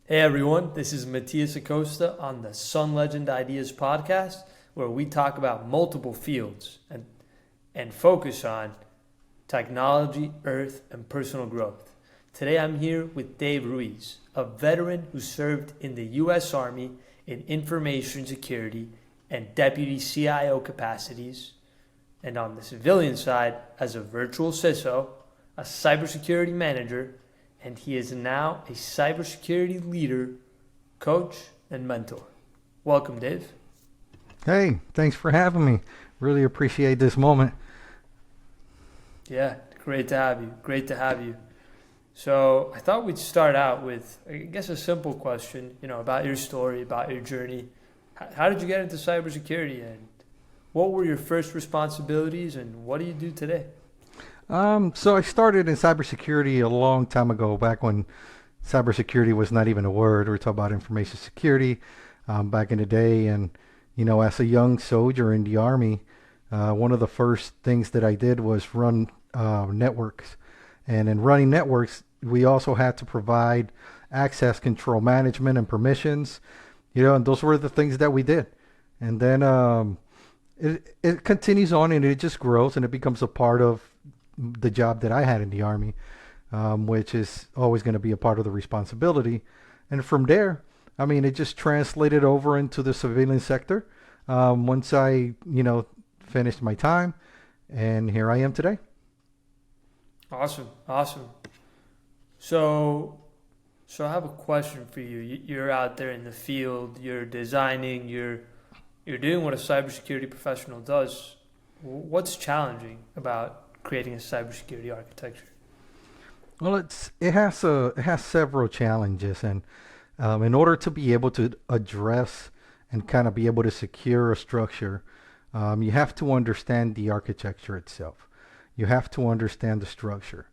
Hey everyone, this is Matthias Acosta on the Sun Legend Ideas podcast, where we talk about multiple fields and focus on technology, earth, and personal growth. Today I'm here with Dave Ruiz, a veteran who served in the U.S. Army in information security and deputy CIO capacities, and on the civilian side as a virtual CISO, a cybersecurity manager, and he is now a cybersecurity leader, coach, and mentor. Welcome, Dave. Hey, thanks for having me. Really appreciate this moment. Yeah, great to have you. Great to have you. So I thought we'd start out with, I guess, a simple question, about your story, about your journey. How did you get into cybersecurity, and what were your first responsibilities, and what do you do today? So I started in cybersecurity a long time ago, back when cybersecurity was not even a word. We were talking about information security back in the day. And, as a young soldier in the Army, one of the first things that I did was run networks. And in running networks, we also had to provide access control management and permissions, and those were the things that we did. And then it continues on and it just grows and it becomes a part of the job that I had in the Army, which is always going to be a part of the responsibility. And from there, it just translated over into the civilian sector once I, finished my time. And here I am today. Awesome, awesome. So I have a question for you. You're out there in the field, you're designing, you're doing what a cybersecurity professional does. What's challenging about creating a cybersecurity architecture? Well, it has several challenges, and in order to be able to address and kind of be able to secure a structure, you have to understand the architecture itself. You have to understand the structure,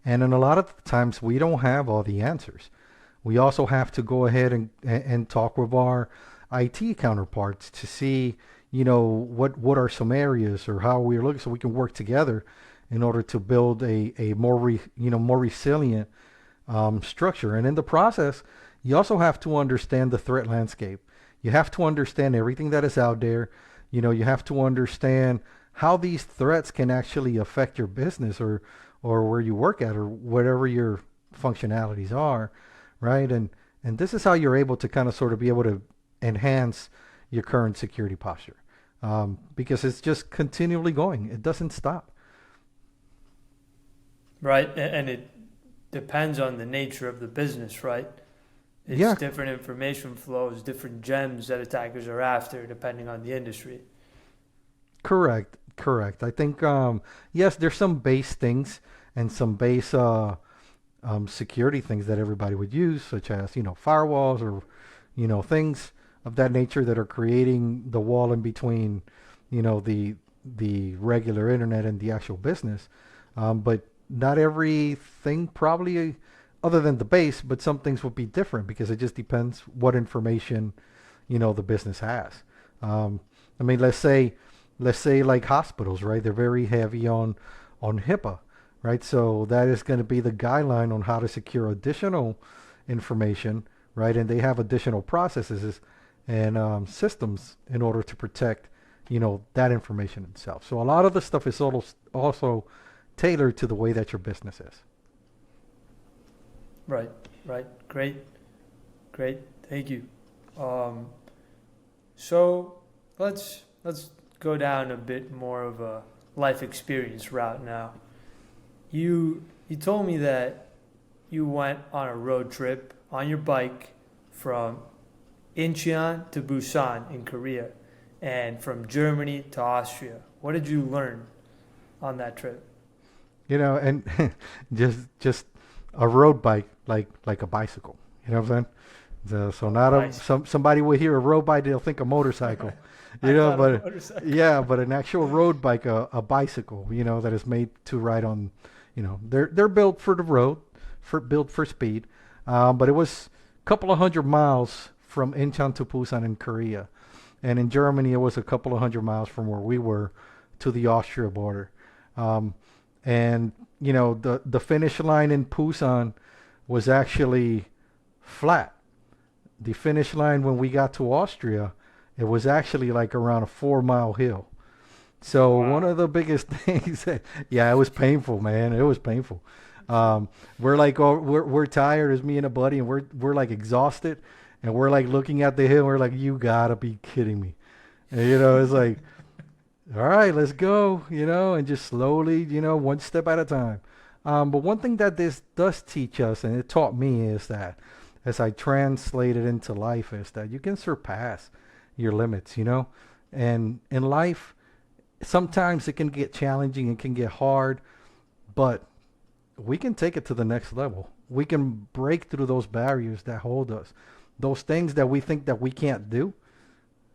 and in a lot of times we don't have all the answers. We also have to go ahead and talk with our IT counterparts to see, what are some areas or how we're looking, so we can work together in order to build a more resilient structure. And in the process, you also have to understand the threat landscape. You have to understand everything that is out there. You have to understand how these threats can actually affect your business or where you work at or whatever your functionalities are, right? And this is how you're able to kind of sort of be able to enhance your current security posture, because it's just continually going. It doesn't stop. Right, and it depends on the nature of the business, right? It's Yeah, different information flows, different gems that attackers are after, depending on the industry. correct. I think yes, there's some base things and some base security things that everybody would use, such as firewalls or things of that nature that are creating the wall in between the regular internet and the actual business. But not everything probably, other than the base, but some things will be different because it just depends what information the business has. Um, let's say like hospitals, right? They're very heavy on HIPAA, right? So that is going to be the guideline on how to secure additional information, right? And they have additional processes and systems in order to protect that information itself. So a lot of the stuff is also tailored to the way that your business is. Right, right. Great, great. Thank you. Um, so let's go down a bit more of a life experience route now. You told me that you went on a road trip on your bike from Incheon to Busan in Korea, and from Germany to Austria. What did you learn on that trip? And just a road bike, like a bicycle. You know what I'm saying? So not Nice. somebody will hear a road bike, they'll think a motorcycle. I thought a But motorcycle. yeah, but an actual road bike, a bicycle, that is made to ride on. They're built for the road, built for speed. But it was a couple of 100 miles from Incheon to Busan in Korea, and in Germany it was a couple of 100 miles from where we were to the Austria border. Um, and the finish line in Busan was actually flat. the finish line when we got to Austria, it was actually like around a 4 mile hill. So one Wow. of the biggest things, yeah, it was painful, man. It was painful. We're like, oh, we're tired as me and a buddy, and we're like exhausted, and we're like looking at the hill. And we're like, you gotta be kidding me. And, it's like, all right, let's go, and just slowly, one step at a time. But one thing that this does teach us, and it taught me, is that as I translate it into life, is that you can surpass your limits, and in life, sometimes it can get challenging, it can get hard, but we can take it to the next level. We can break through those barriers that hold us, those things that we think that we can't do,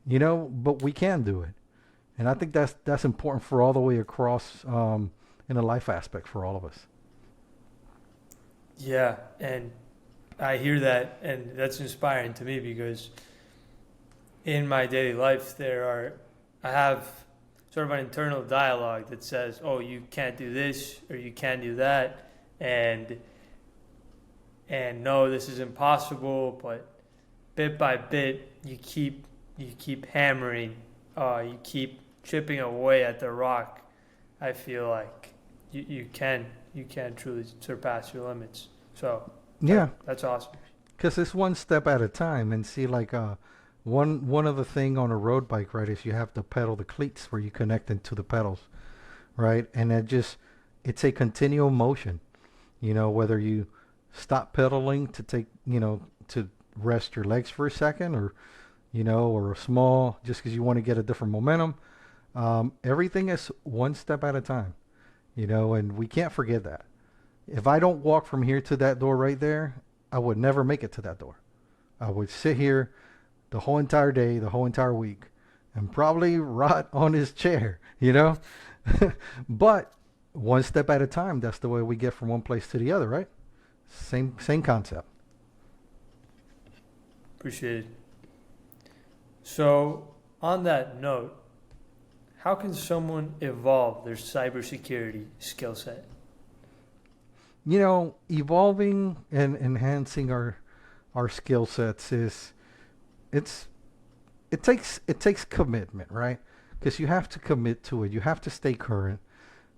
but we can do it. And I think that's important for all the way across in a life aspect for all of us. Yeah, and I hear that, and that's inspiring to me because in my daily life, I have sort of an internal dialogue that says, "Oh, you can't do this or you can't do that," and no, this is impossible. But bit by bit, you keep hammering, you keep chipping away at the rock. I feel like you can truly surpass your limits. So Yeah, that's awesome. because it's one step at a time. And see, like one other thing on a road bike, right, is you have to pedal the cleats where you connect into the pedals, right? And it's a continual motion. Whether you stop pedaling to take, to rest your legs for a second, or a small, just because you want to get a different momentum. Everything is one step at a time, and we can't forget that. If I don't walk from here to that door right there, I would never make it to that door. I would sit here the whole entire day, the whole entire week, and probably rot on his chair. But one step at a time, that's the way we get from one place to the other, right? Same concept. Appreciate it. So on that note, how can someone evolve their cybersecurity skill set? Evolving and enhancing our skill sets it's it takes commitment, right? Because you have to commit to it. You have to stay current.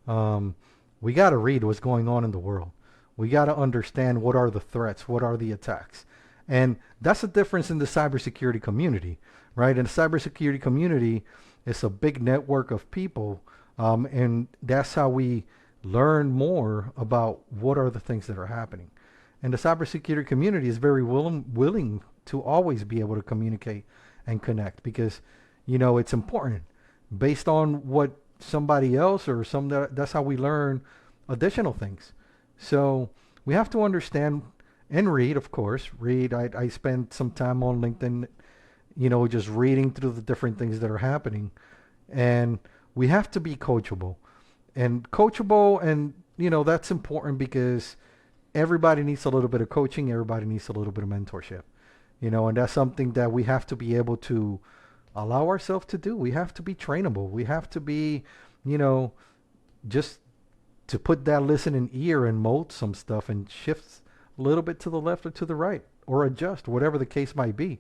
Um, we got to read what's going on in the world. We got to understand what are the threats, what are the attacks, and that's the difference in the cybersecurity community, right? In the cybersecurity community, it's a big network of people, and that's how we learn more about what are the things that are happening. And the cybersecurity community is very willing to always be able to communicate and connect because, it's important. Based on what somebody else or that's how we learn additional things. So we have to understand and read, of course. Read. I spend some time on LinkedIn, just reading through the different things that are happening. And we have to be coachable. And that's important because everybody needs a little bit of coaching. Everybody needs a little bit of mentorship. And that's something that we have to be able to allow ourselves to do. We have to be trainable. We have to be, you know, just to put that listening ear and mold some stuff and shift a little bit to the left or to the right or adjust, whatever the case might be.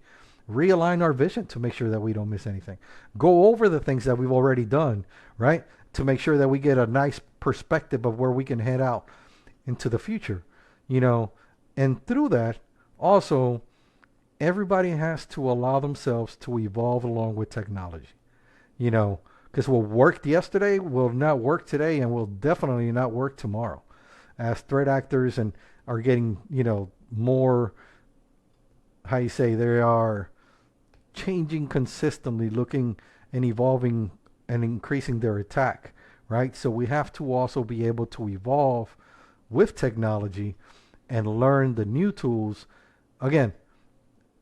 Realign our vision to make sure that we don't miss anything. Go over the things that we've already done, right? To make sure that we get a nice perspective of where we can head out into the future, and through that, also, everybody has to allow themselves to evolve along with technology, because what worked yesterday will not work today and will definitely not work tomorrow as threat actors and are getting, more, how you say, they are changing consistently, looking and evolving and increasing their attack, right? So we have to also be able to evolve with technology and learn the new tools. Again,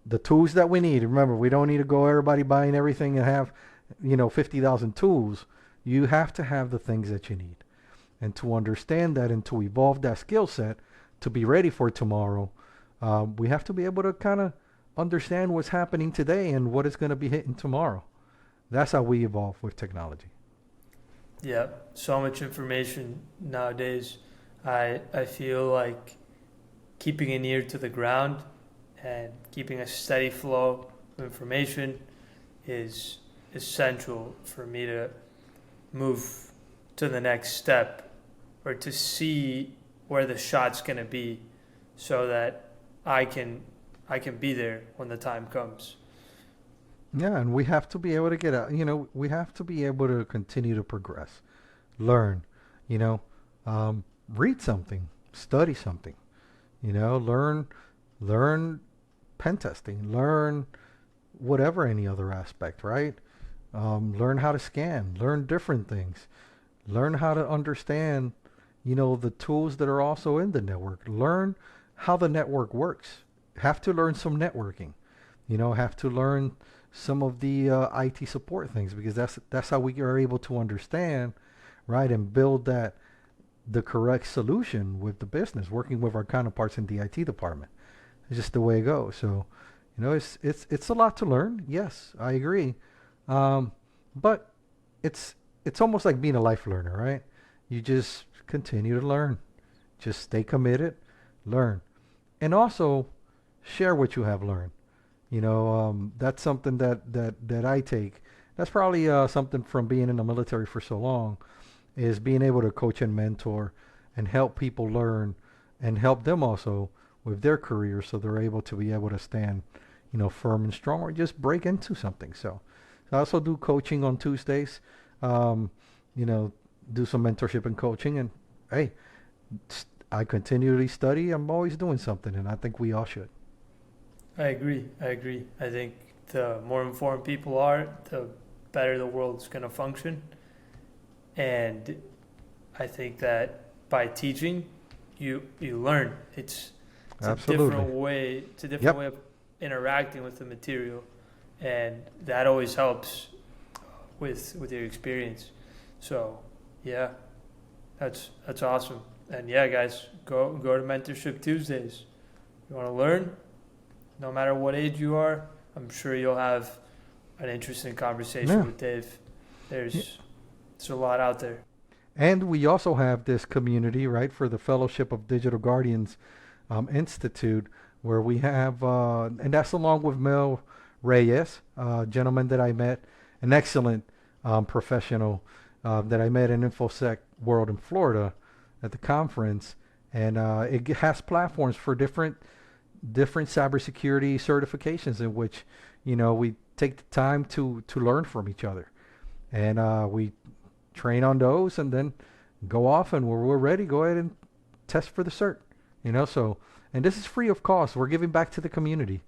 the tools that we need. Remember, we don't need to go everybody buying everything and have, 50,000 tools. You have to have the things that you need. And to understand that and to evolve that skill set to be ready for tomorrow, we have to be able to kind of understand what's happening today and what is going to be hitting tomorrow. That's how we evolve with technology. Yeah, so much information nowadays. I feel like keeping an ear to the ground and keeping a steady flow of information is essential for me to move to the next step, or to see where the shot's going to be, so that I can be there when the time comes. Yeah, and we have to be able to get out. We have to be able to continue to progress, learn. You know, read something, study something. Learn pen testing, learn whatever any other aspect, right? Learn how to scan, learn different things, learn how to understand, the tools that are also in the network. Learn how the network works. Have to learn some networking. Have to learn some of the IT support things, because that's how we are able to understand, right, and build the correct solution with the business, working with our counterparts in the IT department. It's just the way it goes. So, it's a lot to learn. Yes, I agree. But it's almost like being a life learner, right? You just continue to learn. Just stay committed, learn, and also share what you have learned. That's something that I take. That's probably something from being in the military for so long, is being able to coach and mentor and help people learn and help them also with their careers, so they're able to be able to stand, firm and strong, or just break into something. So I also do coaching on Tuesdays, do some mentorship and coaching. And hey, I continually study. I'm always doing something, and I think we all should. I agree. I think the more informed people are, the better the world's going to function. And I think that by teaching, you learn. It's Absolutely. a different way. It's a different way of interacting with the material, and that always helps with your experience. So yeah, that's awesome. And yeah, guys, go to Mentorship Tuesdays. You want to learn? No matter what age you are, I'm sure you'll have an interesting conversation with Dave. There's a lot out there. And we also have this community, right, for the Fellowship of Digital Guardians Institute, where we have, and that's along with Mel Reyes, a gentleman that I met, an excellent professional that I met in InfoSec World in Florida at the conference. And it has platforms for different cybersecurity certifications, in which, we take the time to learn from each other. And we train on those, and then go off, and when we're ready, go ahead and test for the cert. So, and this is free of cost. We're giving back to the community.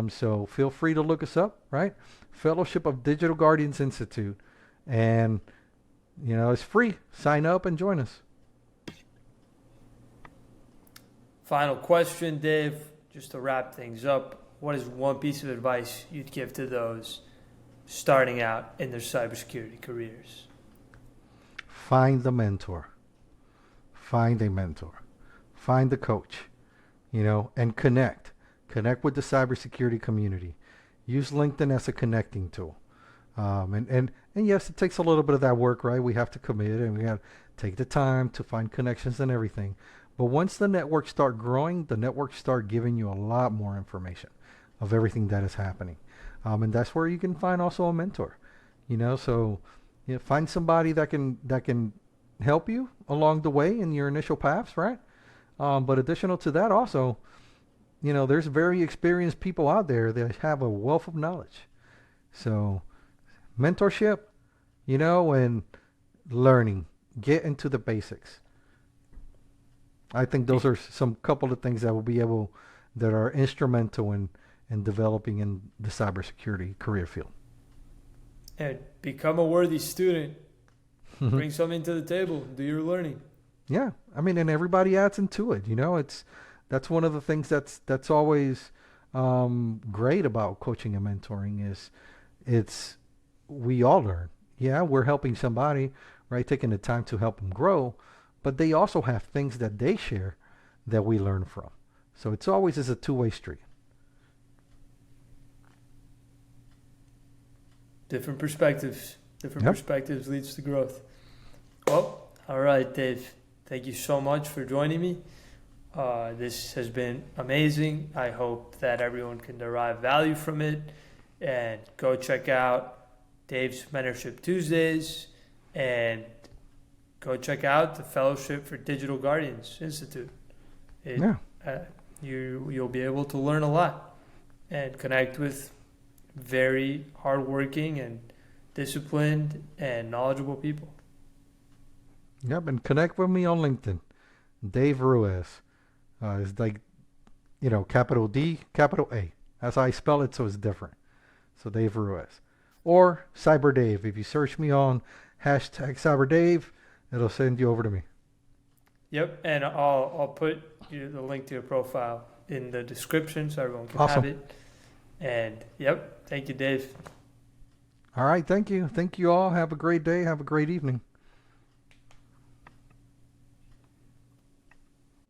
So feel free to look us up, right? Fellowship of Digital Guardians Institute. And, it's free. Sign up and join us. Final question, Dave, just to wrap things up. What is one piece of advice you'd give to those starting out in their cybersecurity careers? Find the mentor. Find a mentor. Find the coach, and connect. Connect with the cybersecurity community. Use LinkedIn as a connecting tool. And yes, it takes a little bit of that work, right? We have to commit, and we have to take the time to find connections and everything. But once the networks start growing, the networks start giving you a lot more information of everything that is happening. And that's where you can find also a mentor. So find somebody that can help you along the way in your initial paths, right? But additional to that also, there's very experienced people out there that have a wealth of knowledge. So mentorship, and learning, get into the basics. I think those are some couple of things that are instrumental in developing in the cybersecurity career field. And become a worthy student. Bring something to the table. Do your learning. Yeah, and everybody adds into it. That's one of the things that's always great about coaching and mentoring is we all learn. Yeah, we're helping somebody, right? Taking the time to help them grow, but they also have things that they share that we learn from. So it's always is a two-way street. Different perspectives. Perspectives leads to growth. Well, all right, Dave. Thank you so much for joining me. This has been amazing. I hope that everyone can derive value from it, and go check out Dave's Mentorship Tuesdays, and go check out the Fellowship for Digital Guardians Institute. You'll be able to learn a lot and connect with very hardworking and disciplined and knowledgeable people. Yep, and connect with me on LinkedIn. Dave Ruiz. It's like, capital D, capital A. That's how I spell it, so it's different. So Dave Ruiz. Or Cyber Dave. If you search me on hashtag Cyber Dave, it'll send you over to me. Yep, and I'll put the link to your profile in the description so everyone can Awesome. have it. And yep, thank you, Dave. All right, thank you. Thank you all. Have a great day. Have a great evening.